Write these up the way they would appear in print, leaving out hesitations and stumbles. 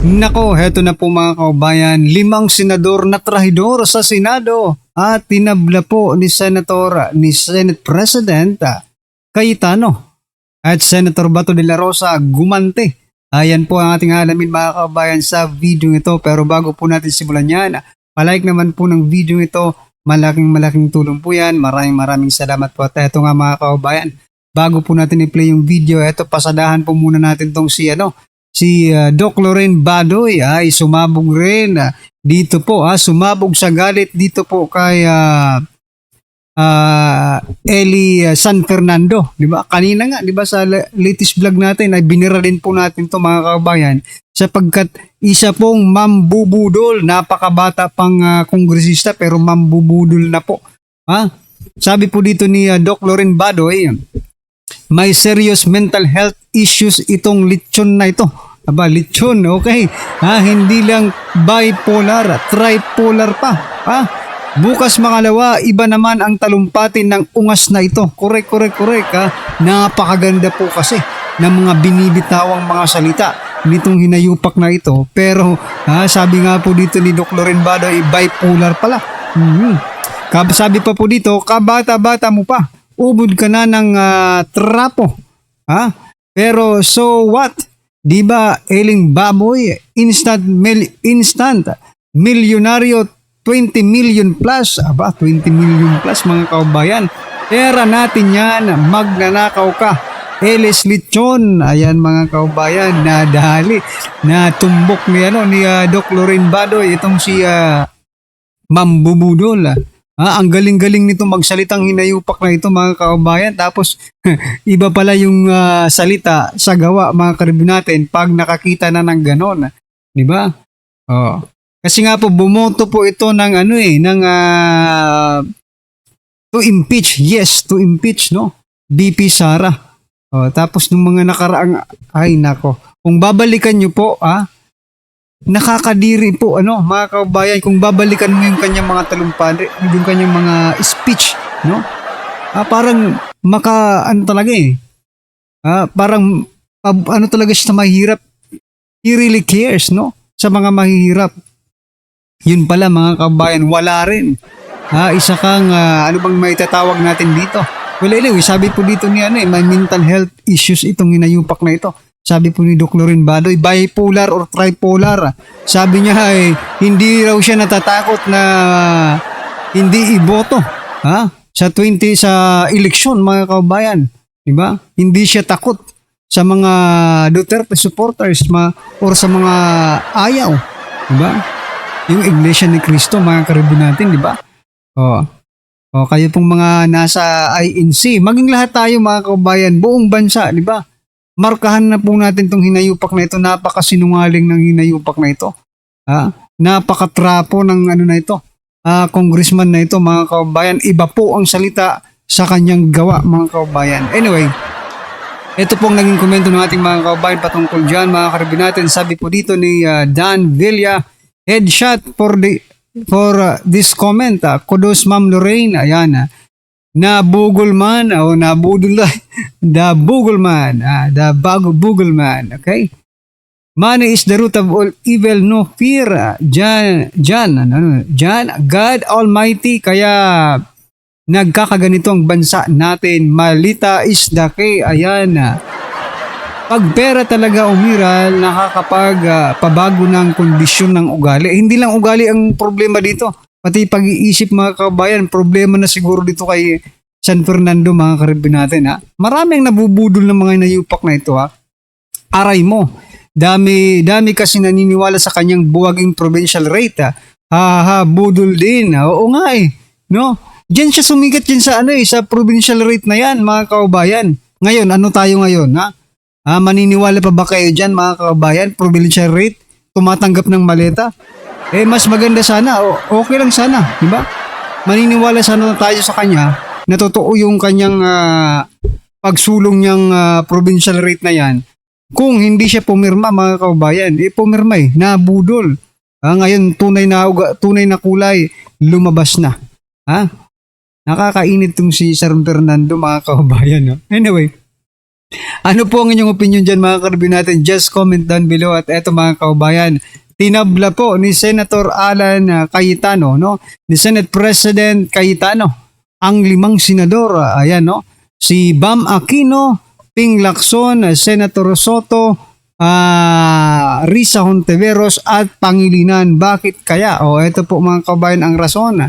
Nako, heto na po mga kaubayan, 5 senador na trahidor sa Senado at tinabla po ni Senate President Cayetano at Senator Bato de la Rosa gumante. Ayan po ang ating alamin mga kaubayan sa video ito, pero bago po natin simulan yan, palike naman po ng video ito, malaking tulong po yan. Maraming salamat po. At eto nga mga kaubayan, bago po natin i-play yung video, eto pasadahan po muna natin tong si Doc Loren Badoy ay sumabog rin dito po, sumabog sa galit dito po kay Eli San Fernando, di ba? Kanina nga, di ba, sa latest vlog natin ay binira din po natin to mga kabayan sapagkat isa pong mambubudol, napakabata pang kongresista pero mambubudol na po. Sabi po dito ni Doc Loren Badoy, may serious mental health issues itong lechon na ito. Aba, lechon, okay. Hindi lang bipolar, tripolar pa. Bukas makalawa, iba naman ang talumpatin ng ungas na ito. Correct. Napakaganda po kasi ng mga binibitawang mga salita nitong hinayupak na ito. Pero sabi nga po dito ni Doc Loren Badoy, bipolar pala. Sabi pa po dito, kabata-bata mo pa, ubod ka na ng trapo. Pero so what? Di ba Eling Baboy, instant milyonaryo, 20 million plus. 20 million plus mga kaubayan. Pera natin yan, magnanakaw ka. Eles Lechon, ayan mga kaubayan, nadali, natumbok ni Doc Loren Badoy, itong si Mambubudol. Ang galing-galing nito magsalitang hinayupak na ito mga kaubayan. Tapos iba pala yung salita sa gawa mga karibin natin pag nakakita na ng ganon. Di ba? Kasi nga po bumoto po ito ng to impeach. Yes, to impeach, no? BP Sara. Tapos nung mga nakaraang, ay nako. Kung babalikan nyo po, nakakadiri po mga kaubayan, kung babalikan mo yung kanyang mga talumpati, yung kanyang mga speech, no? Parang talaga parang talaga siya sa mahirap. He really cares, no? Sa mga mahihirap. Yun pala mga kaubayan, wala rin. Isa kang ano bang may tatawag natin dito? Well, anyway, sabi po dito ni may mental health issues itong hinayupak na ito. Sabi po ni Doc Loren Badoy, bipolar or tripolar. Sabi niya hindi raw siya natatakot na hindi iboto sa eleksyon mga kaubayan, di ba? Hindi siya takot sa mga Duterte supporters or sa mga ayaw, di ba? Yung Iglesia ni Cristo mga karibin natin, di ba? Kayo pong mga nasa INC, maging lahat tayo mga kaubayan, buong bansa, di ba? Markahan na po natin itong hinayupak na ito. Napakasinungaling ng hinayupak na ito. Napakatrapo ng na ito. Congressman na ito mga kaubayan. Iba po ang salita sa kanyang gawa mga kaubayan. Anyway, ito pong naging komento ng ating mga kaubayan patungkol dyan mga karibin natin. Sabi po dito ni Dan Villa, headshot for this comment. Kudos Ma'am Lorraine. Ayan nabugol man o nabudol the bugulman, okay? Money is the root of all evil, no fear. Jan, God Almighty, kaya nagkakaganito ang bansa natin. Malita is the key. Ayan. Pag pera talaga umiral, nakakapagpabago ng kondisyon ng ugali. Hindi lang ugali ang problema dito. Pati pag-iisip mga kabayan, problema na siguro dito kay San Fernando mga karibin natin. Maraming nabubudol ng mga nayupak na ito. Aray mo, dami kasi naniniwala sa kanyang buwaging provincial rate. Budol din. Oo nga no? Diyan siya sumigat sa sa provincial rate na yan mga kabayan. Ngayon, ano tayo ngayon? Maniniwala pa ba kayo dyan mga kabayan? Provincial rate? Tumatanggap ng maleta? Mas maganda sana, okay lang sana, di ba? Maniniwala sana tayo sa kanya na totoo yung kanyang pagsulong niyang provincial rate na yan. Kung hindi siya pumirma mga kaubayan, pumirma nabudol. Ngayon tunay na kulay lumabas na. Nakakainit tong si San Fernando mga kaubayan. No? Anyway, Ano po ang inyong opinion dyan mga karabin natin? Just comment down below. At eto mga kaubayan, tinabla po ni Senator Alan Cayetano, no? Ni Senate President Cayetano, ang 5 senador. Ayan, no? Si Bam Aquino, Ping Lacson, Senator Soto, Risa Hontiveros at Pangilinan. Bakit kaya? O eto po mga kaubayan ang rason.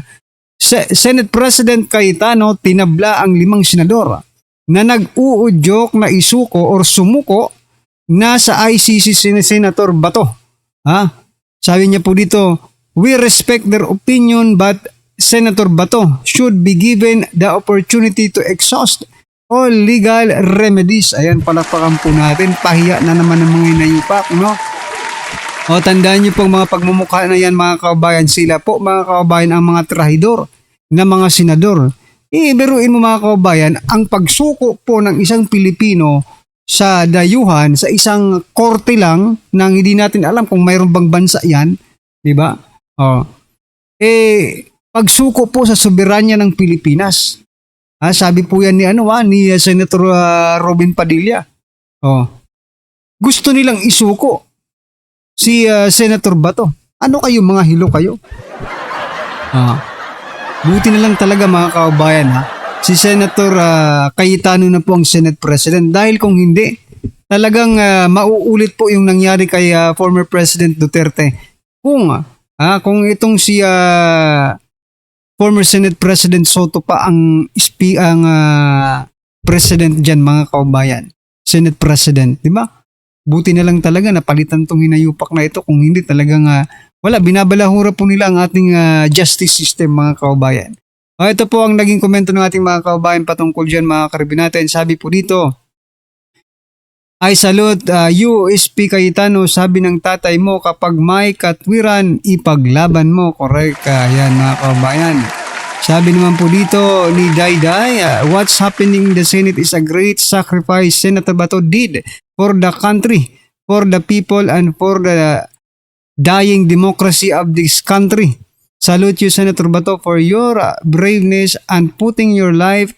Senate President Cayetano tinabla ang 5 senador na nag-uudyok na isuko or sumuko na sa ICC Senator Bato. Sabi niya po dito, we respect their opinion but Senator Bato should be given the opportunity to exhaust all legal remedies. Ayan, palakpakan po natin. Pahiya na naman ng mga inayupak, no? O, tandaan niyo po mga pagmumukha na yan mga kababayan. Sila po mga kababayan ang mga trahidor na mga senador. Biruin mo mga kababayan, ang pagsuko po ng isang Pilipino sa dayuhan, sa isang korte lang, nang hindi natin alam kung mayroon bang bansa yan, di ba? Pagsuko po sa soberanya ng Pilipinas. Sabi po yan ni Senator Robin Padilla. Gusto nilang isuko si Senator Bato. Ano kayo mga hilo kayo? Buti na lang talaga mga kaubayan si Senator Cayetano na po ang Senate President dahil kung hindi talagang mauulit po yung nangyari kay former President Duterte kung itong si former Senate President Soto pa ang president diyan mga kaubayan, Senate President, di ba? Buti na lang talaga napalitan tong hinayupak na ito kung hindi talagang binabalahura po nila ang ating justice system mga kaubayan. Ito po ang naging komento ng ating mga kaubayan patungkol dyan mga karabin natin. Sabi po dito, I salute you, SP Cayetano. Sabi ng tatay mo, kapag may katwiran, ipaglaban mo. Correct. Yan mga kaubayan. Sabi naman po dito ni Dayday, what's happening in the Senate is a great sacrifice Senator Bato did for the country, for the people, and for the dying democracy of this country. Salute you, Senator Bato, for your braveness and putting your life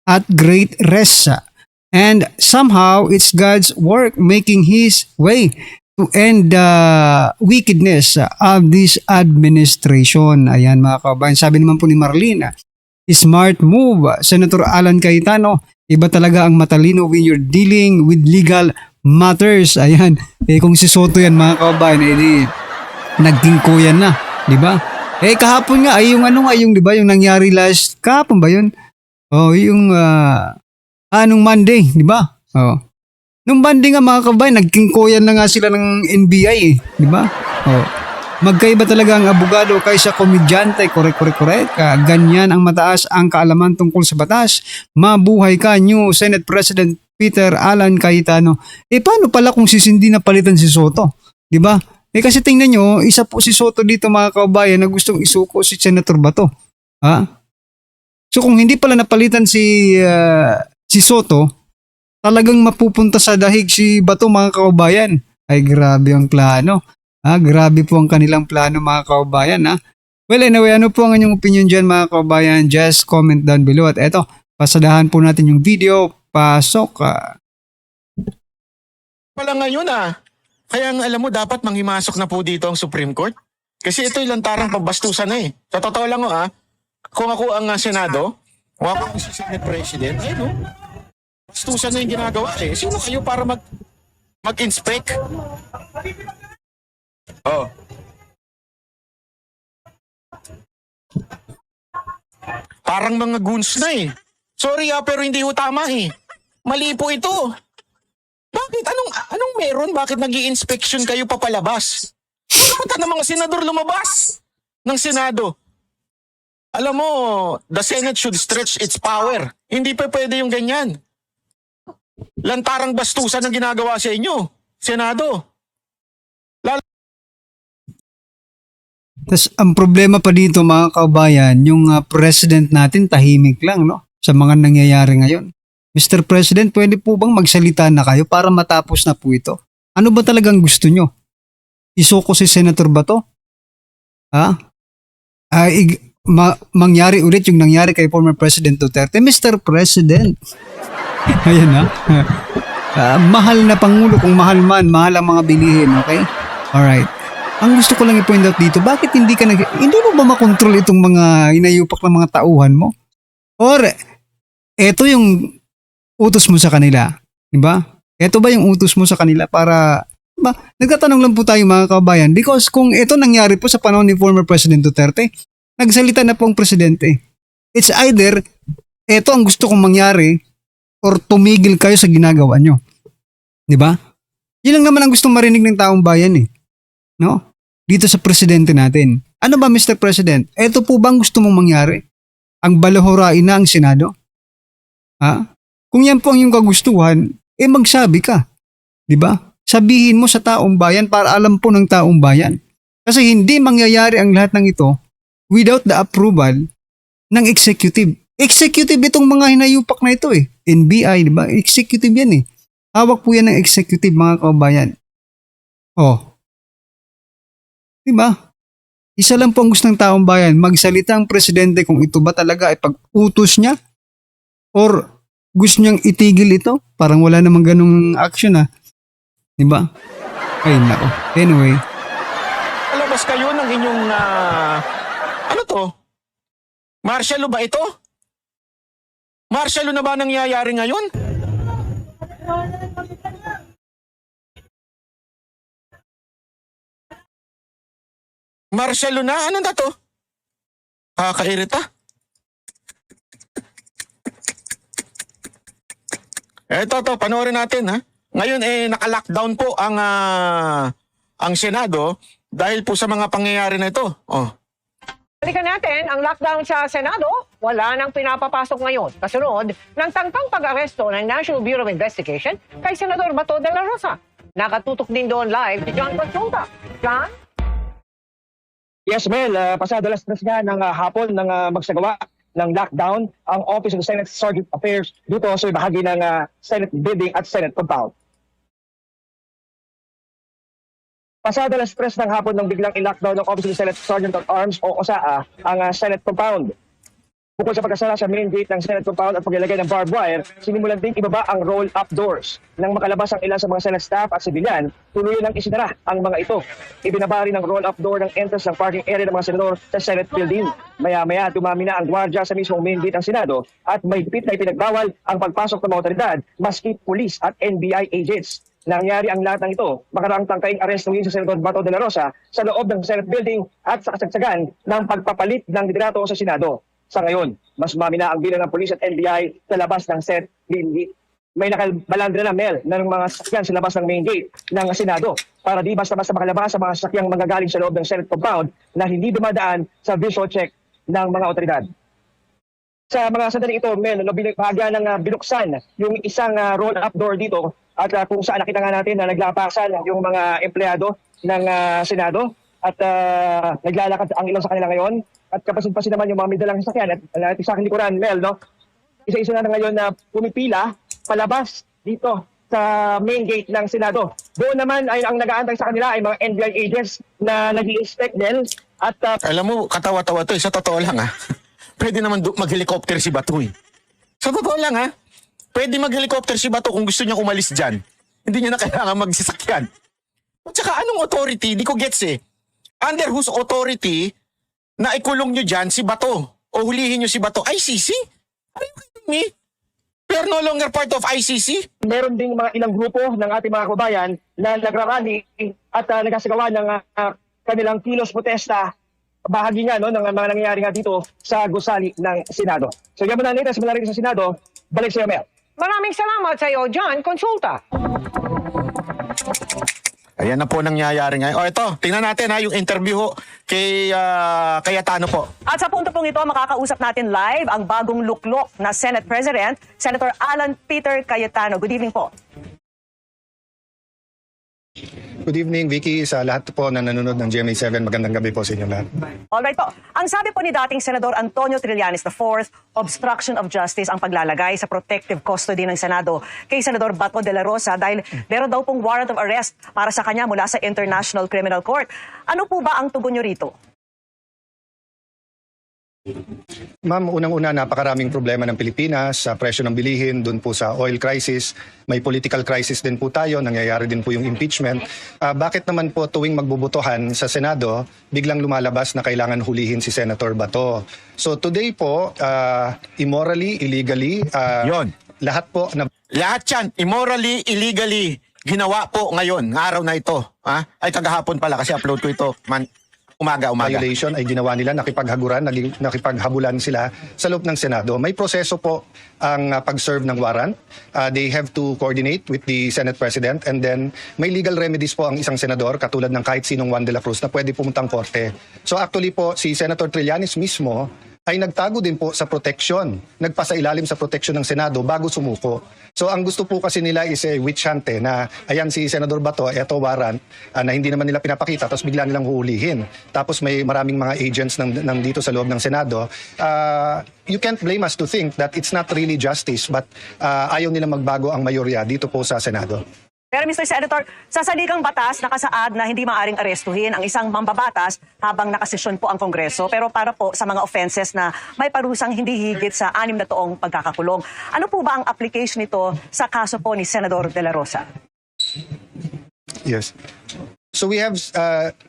at great risk. And somehow, it's God's work making His way to end the wickedness of this administration. Ayan mga kabayan. Sabi naman po ni Marlene, smart move, Senator Alan Cayetano. Iba talaga ang matalino when you're dealing with legal matters. Ayan. Kung si Soto yan mga kabayan, nagtingko yan na. Diba? Kahapon nga, yung diba, yung nangyari kahapon ba yun? Yung nung Monday, diba? Nung Monday nga mga kabayan, nagkingkoyan na nga sila ng NBI diba? Magkaiba talaga ang abogado kaysa komedyante. Correct. Ganyan ang mataas ang kaalaman tungkol sa batas. Mabuhay ka, new Senate President Peter Alan Cayetano. Paano pala kung hindi na palitan si Soto? Diba? Kasi tingnan nyo, isa po si Soto dito mga kaubayan na gustong isuko si Senator Bato. So kung hindi pala napalitan si Soto, talagang mapupunta sa dahig si Bato mga kaubayan. Ay grabe ang plano. Grabe po ang kanilang plano mga kaubayan. Well anyway, ano po ang inyong opinion dyan mga kaubayan? Just comment down below. At eto, pasadahan po natin yung video. Pasok. Pala ngayon Kaya alam mo, dapat manghimasok na po dito ang Supreme Court. Kasi ito'y lantarang pambastusan na Sa totoo lang kung ako ang Senado, kung ako ang Senate President, bastusan na yung ginagawa Sino kayo para mag-inspect? Parang mga goons na Sorry pero hindi tama Mali po ito. Bakit? Anong meron? Bakit nag-i-inspection kayo papalabas? Dapat ng mga senador lumabas ng Senado. Alam mo, the Senate should stretch its power. Hindi pa pwede yung ganyan. Lantarang bastusan ang ginagawa sa inyo, Senado. Tas ang problema pa dito mga kaubayan, yung president natin tahimik lang sa mga nangyayari ngayon. Mr. President, pwede po bang magsalita na kayo para matapos na po ito? Ano ba talagang gusto nyo? Isuko si Senator Bato? Mangyari ulit yung nangyari kay former President Duterte? Mr. President. Ayan mahal na Pangulo, kung mahal man, mahal ang mga bilihin, okay? Alright. Ang gusto ko lang i-point out dito, bakit hindi mo ba makontrol itong mga inayupak ng mga tauhan mo? Or, eto yung utos mo sa kanila, di ba? Eto ba yung utos mo sa kanila para, ba? Nagtatanong lang po tayo mga kabayan, because kung ito nangyari po sa panahon ni former President Duterte, nagsalita na po ang presidente. It's either, eto ang gusto kong mangyari, or tumigil kayo sa ginagawa nyo. Di ba? Yun lang naman ang gustong marinig ng taong bayan eh. No? Dito sa presidente natin. Ano ba, Mr. President? Ito po bang gusto mong mangyari? Ang balahorain na ang Senado? Ha? Kung yan po ang iyong kagustuhan, magsabi ka. Di ba? Sabihin mo sa taong bayan para alam po ng taong bayan. Kasi hindi mangyayari ang lahat ng ito without the approval ng executive. Executive itong mga hinayupak na ito eh. NBI, di ba? Executive yan eh. Hawak po yan ng executive, mga kabayan. Oh. Di ba? Isa lang po ang gusto ng taong bayan, magsalita ang presidente kung ito ba talaga ay pag-utos niya or gusto niyang itigil ito. Parang wala namang ganung action ah. Di ba? Ay nako. Anyway. Alabas kayo ng inyong, ano to? Martial law ba ito? Martial law na ba nangyayari ngayon? Martial law na? Ano na to? Kakairita. Eto to, panoorin natin ha. Ngayon naka-lockdown po ang Senado dahil po sa mga pangyayari na ito. Oh. Balikan natin ang lockdown sa Senado. Wala nang pinapapasok ngayon. Kasunod ng tangkang pag-aresto ng National Bureau of Investigation kay Senador Bato de la Rosa. Nakatutok din doon live si John Consulta. John? Yes, Mel. Pasado alas 3 nga ng hapon ng magsagawa ng lockdown ang Office of the Senate Sergeant Affairs dito sa bahagi ng Senate Building at Senate Compound. Pasado alas 3 ng hapon nang biglang i-lockdown ng Office of the Senate Sergeant at Arms o OSAA ang Senate Compound. Bukod sa pagkasara sa main gate ng Senate Compound at paglalagay ng barbed wire, sinimulan din ibaba ang roll-up doors. Nang makalabas ang ilan sa mga Senate staff at sibilyan, tuloy nang isinara ang mga ito. Ibinaba rin ang roll-up door ng entrance ng parking area ng mga senador sa Senate Building. Maya-maya, dumami na ang gwardiya sa mismong main gate ng Senado at may pit na ipinagbawal ang pagpasok ng mga otoridad, maski pulis at NBI agents. Nangyari ang lahat ng ito makaraang tangkaing arestuhin sa Senador Bato de la Rosa sa loob ng Senate Building at sa kasagsagan ng pagpapalit ng liderato sa Senado. Sa ngayon, mas mami na ang bilang ng pulis at NBI sa labas ng Senate Building. May nakabalandra na Mel ng mga sasakyan sa labas ng main gate ng Senado para di basta-basta makalabas sa mga sasakyang manggagaling sa loob ng Senate Compound na hindi dumadaan sa visual check ng mga otoridad. Sa mga sandaling ito, Mel, bahagya ng binuksan yung isang roll-up door dito at kung saan nakita nga natin na naglapasan yung mga empleyado ng Senado at naglalakad ang ilan sa kanila ngayon. At kapasin-pasin naman yung mga may dalang sasakyan at sa akin likuran, Mel, no? Isa-isa na ngayon na pumipila palabas dito sa main gate ng Senado. Doon naman ay ang nag-aantay sa kanila ay mga NBI agents na nag-i-inspect din at Alam mo, katawa-tawa to. Sa totoo lang ha. Pwede naman mag-helicopter si Bato eh. Sa totoo lang ha. Pwede mag-helicopter si Bato kung gusto niya umalis dyan. Hindi niya na kailangan magsasakyan. At saka anong authority? Di ko gets eh. Under whose authority na ikulong nyo dyan si Bato o hulihin nyo si Bato? ICC? Are you kidding me? We're no longer part of ICC? meron ding mga ilang grupo ng ating mga kabayan na nagrarally at nagsasagawa ng kanilang kilos protesta bahagi nga no, ng mga nangyayari nga dito sa gusali ng Senado. So yan muna natin sa malarigi sa Senado. Balik sa iyo, Mel. Maraming salamat sa iyo, John Consulta. Ayan na po nangyayari ngayon. O ito, tingnan natin ha, yung interview ho kay Cayetano po. At sa punto pong ito, makakausap natin live ang bagong luklok na Senate President, Senator Alan Peter Cayetano. Good evening po. Good evening, Vicky. Sa lahat po na nanonood ng GMA7, magandang gabi po sa inyo lahat. Alright po. Ang sabi po ni dating Senador Antonio Trillanes IV, obstruction of justice ang paglalagay sa protective custody ng Senado kay Senador Bato de la Rosa dahil meron daw pong warrant of arrest para sa kanya mula sa International Criminal Court. Ano po ba ang tugon nyo rito? Ma'am, unang-una, napakaraming problema ng Pilipinas sa presyo ng bilihin, dun po sa oil crisis. May political crisis din po tayo, nangyayari din po yung impeachment. Bakit naman po tuwing magbubutuhan sa Senado, biglang lumalabas na kailangan hulihin si Senator Bato? So today po, immorally, illegally, Yon. lahat po na Lahat yan, immorally, illegally, ginawa po ngayon, ng araw na ito. Ha? Ay, kagahapon pala kasi upload ko ito umaga. violation ay ginawa nila, nakipaghabulan sila sa loob ng Senado. May proseso po ang pag-serve ng warrant. They have to coordinate with the Senate President, and then may legal remedies po ang isang senador katulad ng kahit sinong Juan de la Cruz na pwede pumuntang korte. So actually po, si Senator Trillanes mismo ay nagtago din po sa protection, nagpasailalim sa protection ng Senado bago sumuko. So ang gusto po kasi nila is a witch hunt na ayan si Senador Bato, eto warrant na hindi naman nila pinapakita, tapos bigla nilang huhulihin. Tapos may maraming mga agents ng dito sa loob ng Senado. You can't blame us to think that it's not really justice, but ayaw nilang magbago ang mayorya dito po sa Senado. Pero Mr. Senator, sa salikang batas, nakasaad na hindi maaring arestuhin ang isang mambabatas habang nakasesyon po ang Kongreso, pero para po sa mga offenses na may parusang hindi higit sa 6 na taong pagkakakulong. Ano po ba ang application nito sa kaso po ni Senador De La Rosa? Yes. So we have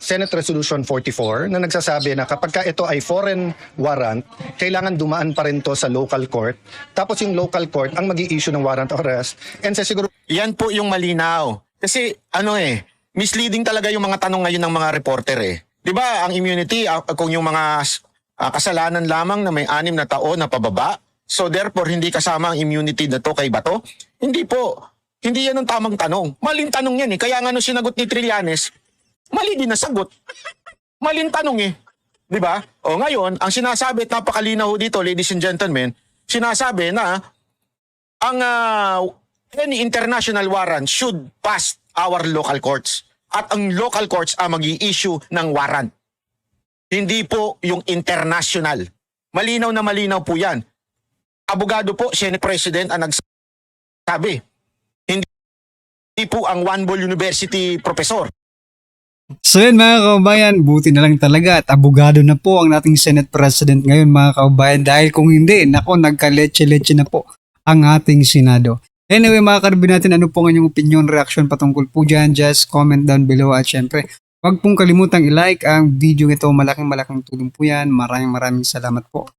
Senate Resolution 44 na nagsasabi na kapag ka ito ay foreign warrant, kailangan dumaan pa rin to sa local court. Tapos yung local court ang mag-i-issue ng warrant of arrest. And sa siguro Yan po yung malinaw. Kasi misleading talaga yung mga tanong ngayon ng mga reporter eh. 'Di ba ang immunity kung yung mga kasalanan lamang na may 6 na taon na pababa, so therefore hindi kasama ang immunity na to kay Bato? Hindi po. Hindi yan ang tamang tanong. Maling tanong yan eh. Kaya nga nung sinagot ni Trillanes, mali din na sagot. Maling tanong eh. 'Di ba? O ngayon, ang sinasabi at napakalinaw dito, ladies and gentlemen, sinasabi na ang any international warrant should pass our local courts. At ang local courts ang mag-i-issue ng warrant. Hindi po yung international. Malinaw na malinaw po yan. Abogado po, Senate President ang nagsabi. Hindi po ang One Ball University professor. So yun mga kaubayan, buti na lang talaga at abogado na po ang nating Senate President ngayon mga kaubayan, dahil kung hindi, nako nagka-leche-leche na po ang ating Senado. Anyway mga karbi natin, ano po ang inyong opinion, reaction patungkol po dyan, just comment down below at syempre, huwag pong kalimutang i-like ang video ito, malaking tulong po yan. Maraming salamat po.